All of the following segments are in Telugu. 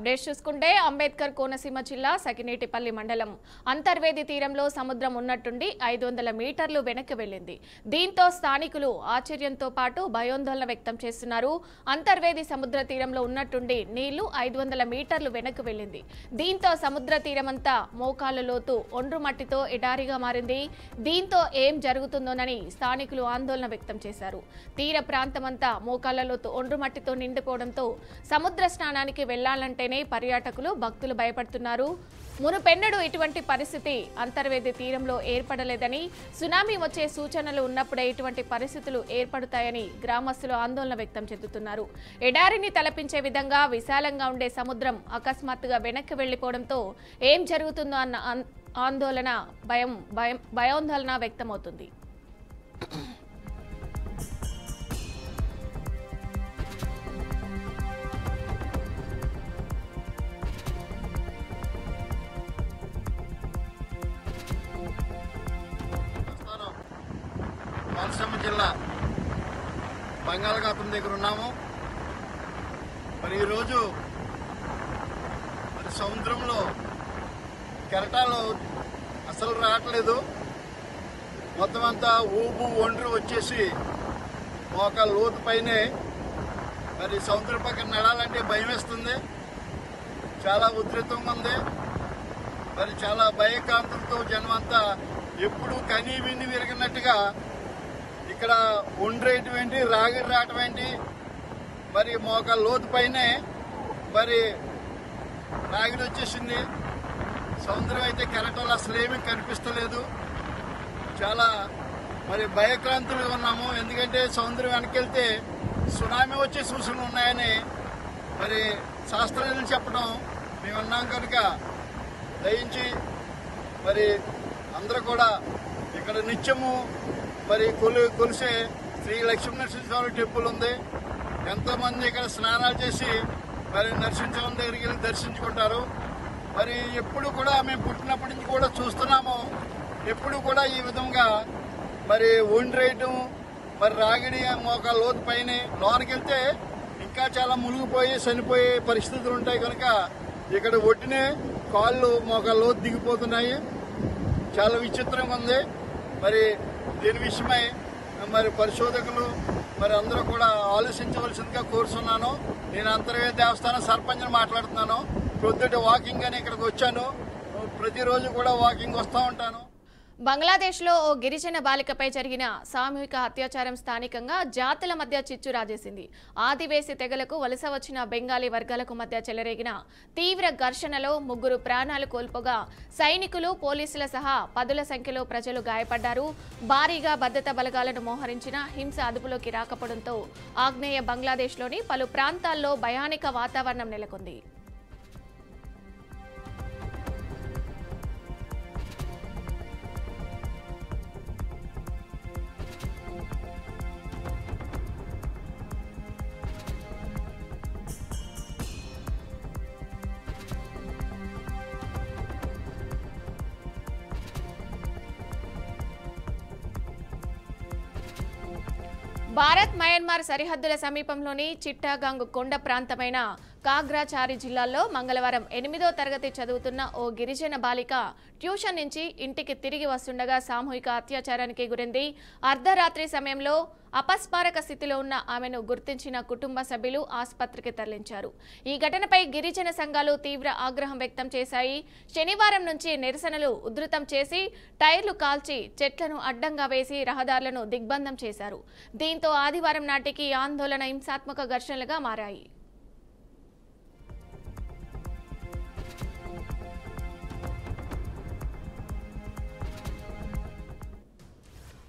అప్డేట్స్ చూసుకుంటే అంబేద్కర్ కోనసీమ జిల్లా సకినేటిపల్లి మండలం అంతర్వేది తీరంలో సముద్రం ఉన్నట్టుండి 500 మీటర్లు వెనక్కి వెళ్లింది. దీంతో స్థానికులు ఆశ్చర్యంతో పాటు భయోందోళన వ్యక్తం చేస్తున్నారు. అంతర్వేది సముద్ర తీరంలో ఉన్నట్టుండి నీళ్లు 500 మీటర్లు వెనక్కి వెళ్లింది. దీంతో సముద్ర తీరమంతా మోకాళ్ల లోతు ఒండ్రు మట్టితో ఎడారిగా మారింది. దీంతో ఏం జరుగుతుందోనని స్థానికులు ఆందోళన వ్యక్తం చేశారు. తీర ప్రాంతమంతా మోకాళ్ల లోతు ఒండ్రు మట్టితో నిండిపోవడంతో సముద్ర స్నానానికి వెళ్లాలంటేనే పర్యాటకులు భక్తులు భయపడుతున్నారు. మునుపెన్నడూ ఇటువంటి పరిస్థితి అంతర్వేది తీరంలో ఏర్పడలేదని, సునామీ వచ్చే సూచనలు ఉన్నప్పుడే ఇటువంటి పరిస్థితులు ఏర్పడతాయని గ్రామస్తులు ఆందోళన వ్యక్తం చెందుతున్నారు. ఎడారిని తలపించే విధంగా విశాలంగా ఉండే సముద్రం అకస్మాత్తుగా వెనక్కి వెళ్లిపోవడంతో ఏం జరుగుతుందో అన్న ఆందోళన భయోందోళన వ్యక్తమవుతుంది. కోనసీమ జిల్లా బంగాళాఖాతం దగ్గర ఉన్నాము. మరి ఈరోజు సముద్రంలో కెరటాలు అసలు రావట్లేదు. మొత్తం అంతా ఊపు ఒండ్రు వచ్చేసి మోకాళ్ళ లోతు పైనే మరి సముద్రం పక్కన నడాలంటే భయం వేస్తుంది. చాలా ఉధృతంగా ఉంది. మరి చాలా భయకాంతులతో జనం అంతా ఎప్పుడు కనీ విని విరిగినట్టుగా ఇక్కడ ఒండ్రేయటం ఏంటి, రాగిడి రావటం ఏంటి, మరి మోకాళ్ళ లోతు పైనే మరి రాగిడి వచ్చేసింది. సముద్రం అయితే కెరటాలు అసలు ఏమీ కనిపిస్తలేదు. చాలా మరి భయక్రాంతులుగా ఉన్నాము. ఎందుకంటే సముద్రం వెనకెళ్తే సునామీ వచ్చే సూచనలు ఉన్నాయని మరి శాస్త్రజ్ఞులు చెప్పడం మేము విన్నాం. కనుక దయించి మరి అందరూ కూడా ఇక్కడ నిత్యము మరి కొలిసే శ్రీ లక్ష్మీనరసింహస్వామి టెంపుల్ ఉంది. ఎంతోమంది ఇక్కడ స్నానాలు చేసి మరి నరసింహస్వామి దగ్గరికి వెళ్ళి దర్శించుకుంటారు. మరి ఎప్పుడు కూడా మేము పుట్టినప్పటి నుంచి కూడా చూస్తున్నాము. ఎప్పుడు కూడా ఈ విధంగా మరి ఒండ్రేయటం, మరి రాగిడి మోకాళ్ళ లోతు పైన లోనికి వెళ్తే ఇంకా చాలా మునిగిపోయి చనిపోయే పరిస్థితులు ఉంటాయి. కనుక ఇక్కడ ఒట్టినే కాళ్ళు మోకాళ్ళ లోతు దిగిపోతున్నాయి. చాలా విచిత్రంగా ఉంది. మరి దీని విషయమై మరి పరిశోధకులు మరి అందరూ కూడా ఆలోచించవలసిందిగా కోరుతున్నాను. నేను అంతర్వేది దేవస్థానం సర్పంచ్ని మాట్లాడుతున్నాను. ప్రొద్దుట వాకింగ్ అని ఇక్కడికి వచ్చాను. ప్రతిరోజు కూడా వాకింగ్ వస్తూ ఉంటాను. బంగ్లాదేశ్లో ఓ గిరిజన బాలికపై జరిగిన సామూహిక అత్యాచారం స్థానికంగా జాతుల మధ్య చిచ్చు రాజేసింది. ఆదివేసి తెగలకు వలస వచ్చిన బెంగాలీ వర్గాలకు మధ్య చెలరేగిన తీవ్ర ఘర్షణలో 3 ప్రాణాలు కోల్పోగా సైనికులు, పోలీసుల సహా 10ల సంఖ్యలో ప్రజలు గాయపడ్డారు. భారీగా భద్రతా బలగాలను మోహరించిన హింస అదుపులోకి రాకపోవడంతో ఆగ్నేయ బంగ్లాదేశ్లోని పలు ప్రాంతాల్లో భయానక వాతావరణం నెలకొంది. భారత్ మయన్మార్ సరిహద్దుల సమీపంలోని చిట్టాగాంగ్ కొండ ప్రాంతమైన కాగ్రాచారి జిల్లాలో మంగళవారం 8వ తరగతి చదువుతున్న ఓ గిరిజన బాలిక ట్యూషన్ నుంచి ఇంటికి తిరిగి వస్తుండగా సామూహిక అత్యాచారానికి గురైంది. అర్ధరాత్రి సమయంలో అపస్మారక స్థితిలో ఉన్న ఆమెను గుర్తించిన కుటుంబ సభ్యులు ఆసుపత్రికి తరలించారు. ఈ ఘటనపై గిరిజన సంఘాలు తీవ్ర ఆగ్రహం వ్యక్తం చేశాయి. శనివారం నుంచి నిరసనలు ఉధృతం చేసి టైర్లు కాల్చి చెట్లను అడ్డంగా వేసి రహదారులను దిగ్బంధం చేశారు. దీంతో ఆదివారం నాటికి ఆందోళన హింసాత్మక ఘర్షణలుగా మారాయి.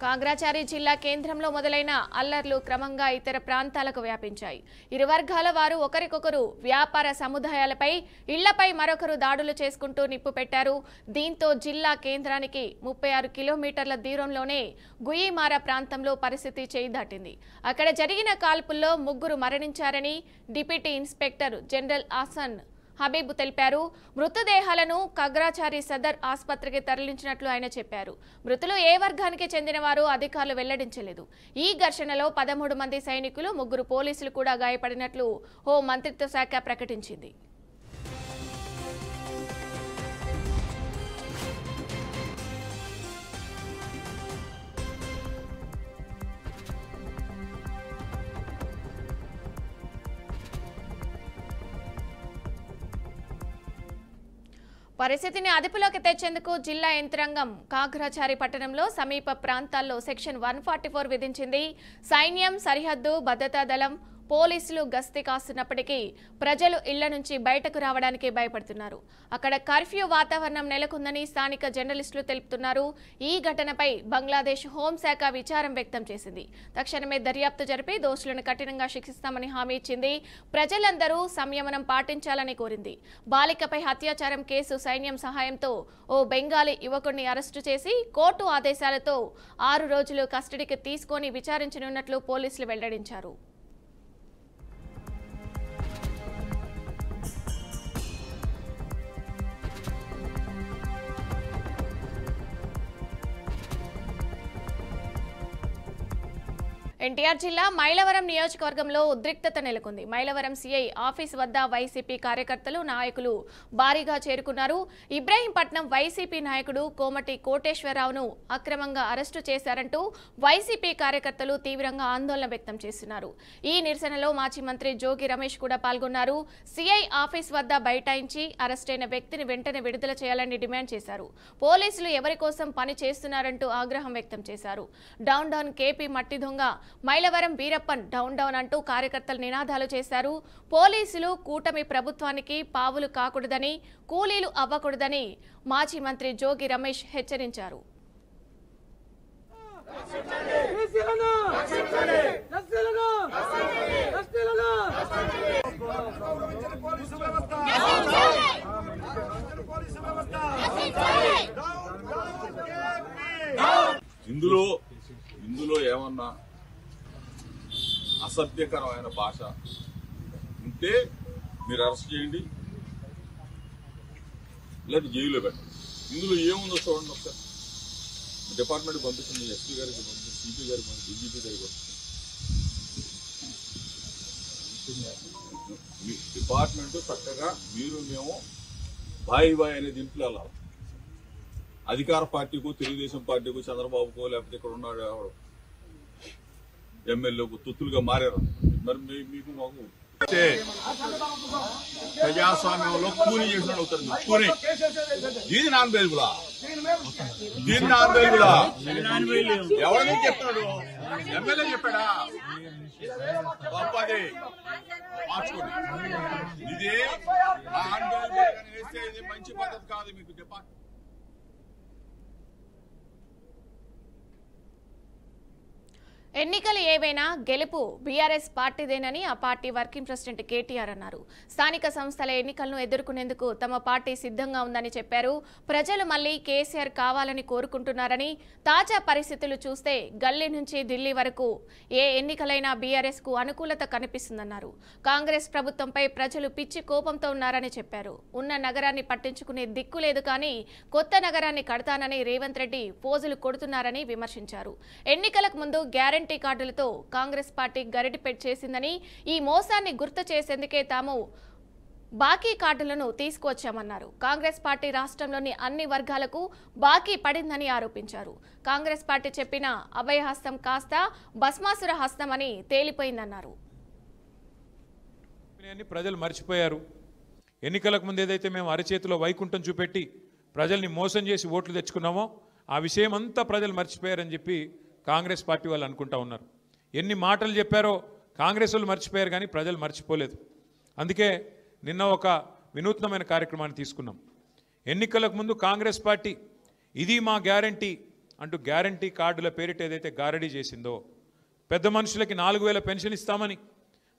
కాగ్రాచారి జిల్లా కేంద్రంలో మొదలైన అల్లర్లు క్రమంగా ఇతర ప్రాంతాలకు వ్యాపించాయి. ఇరు వర్గాల వారు ఒకరికొకరు వ్యాపార సముదాయాలపై, ఇళ్లపై మరొకరు దాడులు చేసుకుంటూ నిప్పు పెట్టారు. దీంతో జిల్లా కేంద్రానికి 36 కిలోమీటర్ల దూరంలోనే గుయిమార ప్రాంతంలో పరిస్థితి చేయి దాటింది. అక్కడ జరిగిన కాల్పుల్లో 3 మరణించారని డిప్యూటీ ఇన్స్పెక్టర్ జనరల్ ఆసన్ హబీబ్ తెలిపారు. మృతదేహాలను కగ్రాచారి సదర్ ఆసుపత్రికి తరలించినట్లు ఆయన చెప్పారు. మృతులు ఏ వర్గానికి చెందినవారు అధికారులు వెల్లడించలేదు. ఈ ఘర్షణలో 13 మంది సైనికులు, 3 పోలీసులు కూడా గాయపడినట్లు హోం మంత్రిత్వ శాఖ ప్రకటించింది. పరిస్థితిని అదుపులోకి తెచ్చేందుకు జిల్లా యంత్రాంగం కాగ్రాచారి పట్టణంలో సమీప ప్రాంతాల్లో సెక్షన్ 144 విధించింది. సైన్యం, సరిహద్దు భద్రతా దళం, పోలీసులు గస్తీ కాస్తున్నప్పటికీ ప్రజలు ఇళ్ల నుంచి బయటకు రావడానికి భయపడుతున్నారు. అక్కడ కర్ఫ్యూ వాతావరణం నెలకొందని స్థానిక జర్నలిస్టులు తెలుపుతున్నారు. ఈ ఘటనపై బంగ్లాదేశ్ హోంశాఖ విచారం వ్యక్తం చేసింది. తక్షణమే దర్యాప్తు జరిపి దోషులను కఠినంగా శిక్షిస్తామని హామీ ఇచ్చింది. ప్రజలందరూ సంయమనం పాటించాలని కోరింది. బాలికపై అత్యాచారం కేసు సైన్యం సహాయంతో ఓ బెంగాలీ యువకుడిని అరెస్టు చేసి కోర్టు ఆదేశాలతో 6 రోజులు కస్టడీకి తీసుకొని విచారించనున్నట్లు పోలీసులు వెల్లడించారు. ఎన్టీఆర్ జిల్లా మైలవరం నియోజకవర్గంలో ఉద్రిక్తత నెలకొంది. మైలవరం సీఐ ఆఫీస్ వద్ద వైసీపీ కార్యకర్తలు, నాయకులు భారీగా చేరుకున్నారు. ఇబ్రహీంపట్నం వైసీపీ నాయకుడు కోమటి కోటేశ్వరరావును అక్రమంగా అరెస్టు చేశారంటూ వైసీపీ కార్యకర్తలు తీవ్రంగా ఆందోళన వ్యక్తం చేస్తున్నారు. ఈ నిరసనలో మాజీ మంత్రి జోగి రమేష్ కూడా పాల్గొన్నారు. సీఐ ఆఫీస్ వద్ద బైఠాయించి అరెస్టైన వ్యక్తిని వెంటనే విడుదల చేయాలని డిమాండ్ చేశారు. పోలీసులు ఎవరి కోసం పని చేస్తున్నారంటూ ఆగ్రహం వ్యక్తం చేశారు. డౌన్ డౌన్ కేపీ మట్టి దొంగ, మైలవరం వీరప్పన్ డౌన్ డౌన్ అంటూ కార్యకర్తలు నినాదాలు చేశారు. పోలీసులు కూటమి ప్రభుత్వానికి పావులు కాకూడదని, కూలీలు అవ్వకూడదని మాజీ మంత్రి జోగి రమేష్ హెచ్చరించారు. ఇందులో ఏమన్నా అసభ్యకరమైన భాష ఉంటే మీరు అరెస్ట్ చేయండి, లేదా జైల్లో పెట్టండి. ఇందులో ఏముందో చూడండి ఒకసారి. డిపార్ట్మెంట్ పంపిస్తుంది, ఎస్పీ గారికి పంపిస్తుంది, సిపి గారికి పంపిస్తుంది, డీజీపీ గారికి పంపిస్తుంది. డిపార్ట్మెంట్ చక్కగా మేము బాయ్ అనే దీంట్లో వెళ్ళాలి. అధికార పార్టీకు, తెలుగుదేశం పార్టీకు, చంద్రబాబుకో లేకపోతే ఇక్కడ ఉన్నాడు ఎవరు ఎమ్మెల్యేకు తొత్తులుగా మారారు. మరి మీకు మాకు ప్రజాస్వామ్యంలో కూని చేసినట్టు అవుతారు. కూని దీని నాన్ బెయిల్బులా, ఎవరు చెప్తున్నాడు? ఎమ్మెల్యే చెప్పాడా? గొప్పది మార్చుకోండి. ఇది నాన్ బెయిల్బుల్ వేస్తే ఇది మంచి పద్ధతి కాదు. మీకు డిపార్ట్మెంట్ ఎన్నికలు ఏవైనా గెలుపు బీఆర్ఎస్ పార్టీదేనని ఆ పార్టీ వర్కింగ్ ప్రెసిడెంట్ కేటీఆర్ అన్నారు. స్థానిక సంస్థల ఎన్నికలను ఎదుర్కొనేందుకు తమ పార్టీ సిద్ధంగా ఉందని చెప్పారు. ప్రజలు మళ్లీ కేసీఆర్ కావాలని కోరుకుంటున్నారని, తాజా పరిస్థితులు చూస్తే గల్లీ నుంచి ఢిల్లీ వరకు ఏ ఎన్నికలైనా బీఆర్ఎస్ కు అనుకూలత కనిపిస్తుందన్నారు. కాంగ్రెస్ ప్రభుత్వంపై ప్రజలు పిచ్చి కోపంతో ఉన్నారని చెప్పారు. ఉన్న నగరాన్ని పట్టించుకునే దిక్కు లేదు కానీ కొత్త నగరాన్ని కడతానని రేవంత్ రెడ్డి పోజులు కొడుతున్నారని విమర్శించారు. ఎన్నికలకు ముందు గ్యారెంటీ కార్డులతో కాంగ్రెస్ పార్టీ గరిటిపెట్ చేసిందని, ఈ మోసాన్ని గుర్తు చేసేందుకే తాము బాకీ కార్డులను తీసుకొచ్చామన్నారు. కాంగ్రెస్ పార్టీ రాష్ట్రంలోని అన్ని వర్గాలకు బాకీ పడిందని ఆరోపించారు. కాంగ్రెస్ పార్టీ చెప్పిన అభయహస్తం కాస్త భస్మాసుర హస్తం అని తేలిపోయిందన్నారు. ప్రజలు మర్చిపోయారు. ఎన్నికలకు ముందు ఏదైతే మేము అరచేతిలో వైకుంఠం చూపెట్టి ప్రజల్ని మోసం చేసి ఓట్లు తెచ్చుకున్నామో ఆ విషయం అంతా ప్రజలు మర్చిపోయారని చెప్పి కాంగ్రెస్ పార్టీ వాళ్ళు అనుకుంటా ఉన్నారు. ఎన్ని మాటలు చెప్పారో కాంగ్రెస్ వాళ్ళు మర్చిపోయారు కానీ ప్రజలు మర్చిపోలేదు. అందుకే నిన్న ఒక వినూత్నమైన కార్యక్రమాన్ని తీసుకున్నాం. ఎన్నికలకు ముందు కాంగ్రెస్ పార్టీ ఇది మా గ్యారంటీ అంటూ గ్యారంటీ కార్డుల పేరిట ఏదైతే గారడీ చేసిందో, పెద్ద మనుషులకి 4,000 పెన్షన్ ఇస్తామని,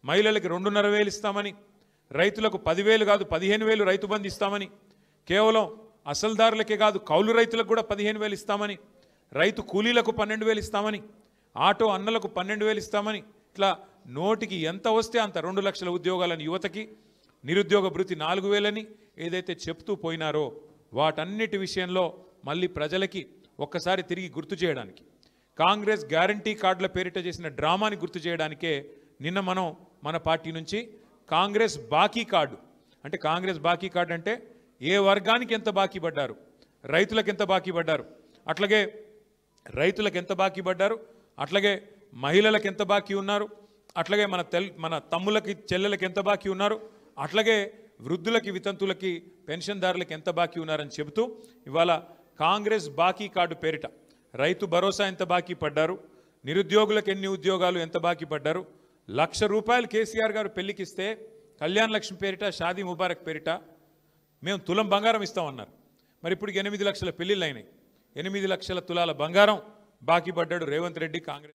మహిళలకి 2,500 ఇస్తామని, రైతులకు 10,000 కాదు 15,000 రైతు బంధు ఇస్తామని, కేవలం అసలుదారులకే కాదు కౌలు రైతులకు కూడా 15,000 ఇస్తామని, రైతు కూలీలకు 12,000 ఇస్తామని, ఆటో అన్నలకు 12,000 ఇస్తామని, ఇట్లా నోటికి ఎంత వస్తే అంత 2 లక్షల ఉద్యోగాలను యువతకి, నిరుద్యోగ భృతి 4,000 ఏదైతే చెప్తూ పోయినారో వాటన్నిటి విషయంలో మళ్ళీ ప్రజలకి ఒక్కసారి తిరిగి గుర్తు చేయడానికి, కాంగ్రెస్ గ్యారంటీ కార్డుల పేరిట చేసిన డ్రామాని గుర్తు చేయడానికే నిన్న మనం మన పార్టీ నుంచి కాంగ్రెస్ బాకీ కార్డు అంటే, కాంగ్రెస్ బాకీ కార్డు అంటే ఏ వర్గానికి ఎంత బాకీ పడ్డారు, రైతులకు ఎంత బాకీ పడ్డారు, అట్లాగే రైతులకు ఎంత బాకీ పడ్డారు, అట్లాగే మహిళలకు ఎంత బాకీ ఉన్నారు, అట్లాగే మన తమ్ములకి చెల్లెలకి ఎంత బాకీ ఉన్నారు, అట్లాగే వృద్ధులకి వితంతులకి పెన్షన్దారులకి ఎంత బాకీ ఉన్నారని చెబుతూ ఇవాళ కాంగ్రెస్ బాకీ కార్డు పేరిట రైతు భరోసా ఎంత బాకీ పడ్డారు, నిరుద్యోగులకు ఎన్ని ఉద్యోగాలు ఎంత బాకీ పడ్డారు, ₹1,00,000 కేసీఆర్ గారు పెళ్లికిస్తే కళ్యాణ్ లక్ష్మి పేరిట షాదీ ముబారక్ పేరిట మేము తులం బంగారం ఇస్తామన్నారు. మరి ఇప్పుడు 8 లక్షల పెళ్లిళ్ళు అయినాయి. 8 లక్షల తులాల బంగారం బాకీ పడ్డాడు రేవంత్ రెడ్డి కాంగ్రెస్.